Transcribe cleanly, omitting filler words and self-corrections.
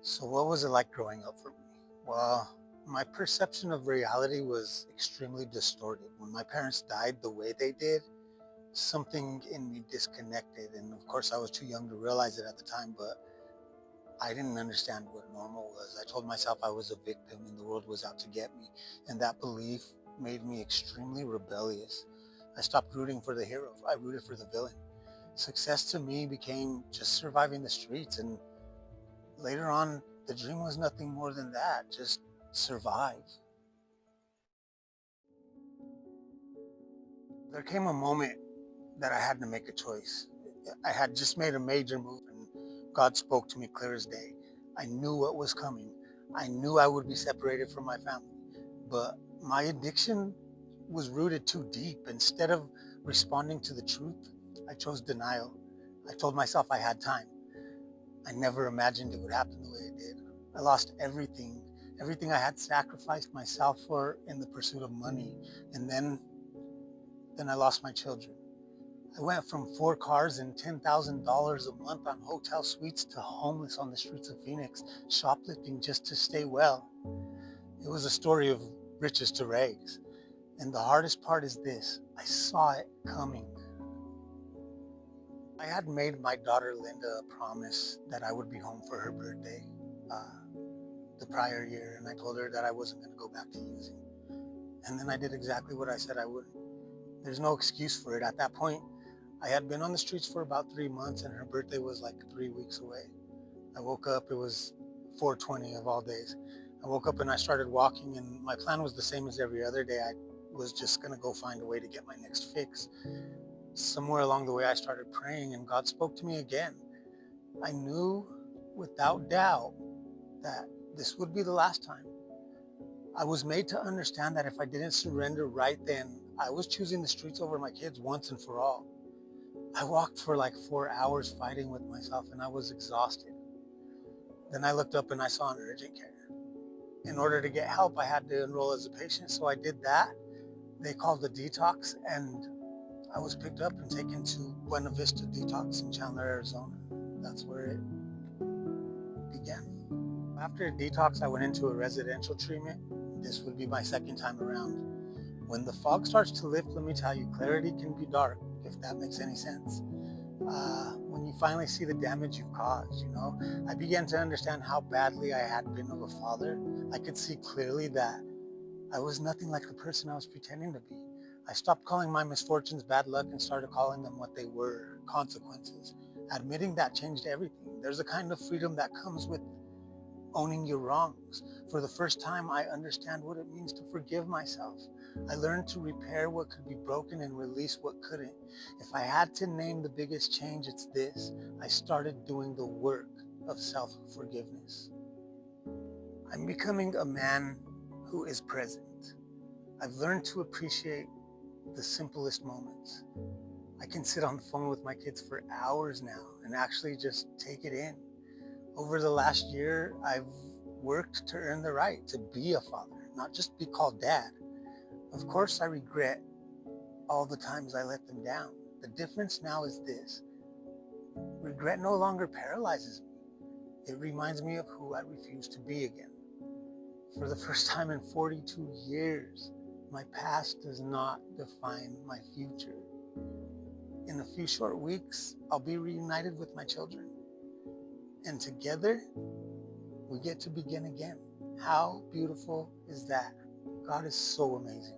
So, what was it like growing up for me? Well, my perception of reality was extremely distorted. When my parents died the way they did, something in me disconnected. And of course, I was too young to realize it at the time, but I didn't understand what normal was. I told myself I was a victim and the world was out to get me. And that belief made me extremely rebellious. I stopped rooting for the hero, I rooted for the villain. Success to me became just surviving the streets, and later on, the dream was nothing more than that, just survive. There came a moment that I had to make a choice. I had just made a major move, and God spoke to me clear as day. I knew what was coming. I knew I would be separated from my family, but my addiction was rooted too deep. Instead of responding to the truth, I chose denial. I told myself I had time. I never imagined it would happen the way it did. I lost everything I had sacrificed myself for in the pursuit of money. And then I lost my children. I went from 4 cars and $10,000 a month on hotel suites to homeless on the streets of Phoenix, shoplifting just to stay well. It was a story of riches to rags. And the hardest part is this: I saw it coming. I had made my daughter Linda a promise that I would be home for her birthday uh, the prior year, and I told her that I wasn't going to go back to using. And then I did exactly what I said I would. There's no excuse for it. At that point, I had been on the streets for about 3 months, and her birthday was like 3 weeks away. I woke up, it was 420 of all days. I woke up and I started walking, and my plan was the same as every other day. I was just going to go find a way to get my next fix. Somewhere along the way, I started praying, and God spoke to me again. I knew without doubt that this would be the last time. I was made to understand that if I didn't surrender right then, I was choosing the streets over my kids once and for all. I walked for like 4 hours fighting with myself, and I was exhausted. Then I looked up and I saw an urgent care. In order to get help, I had to enroll as a patient, so I did that. They called a detox, and I was picked up and taken to Buena Vista Detox in Chandler, Arizona. That's where it began. After a detox, I went into a residential treatment. This would be my second time around. When the fog starts to lift, let me tell you, clarity can be dark, if that makes any sense. When you finally see the damage you've caused, I began to understand how badly I had been of a father. I could see clearly that I was nothing like the person I was pretending to be. I stopped calling my misfortunes bad luck and started calling them what they were: consequences. Admitting that changed everything. There's a kind of freedom that comes with owning your wrongs. For the first time, I understand what it means to forgive myself. I learned to repair what could be broken and release what couldn't. If I had to name the biggest change, it's this: I started doing the work of self forgiveness. I'm becoming a man who is present. I've learned to appreciate the simplest moments. I can sit on the phone with my kids for hours now and actually just take it in. Over the last year, I've worked to earn the right to be a father, not just be called dad. Of course, I regret all the times I let them down. The difference now is this: regret no longer paralyzes me. It reminds me of who I refuse to be again. For the first time in 42 years, my past does not define my future. In a few short weeks, I'll be reunited with my children. And together, we get to begin again. How beautiful is that? God is so amazing.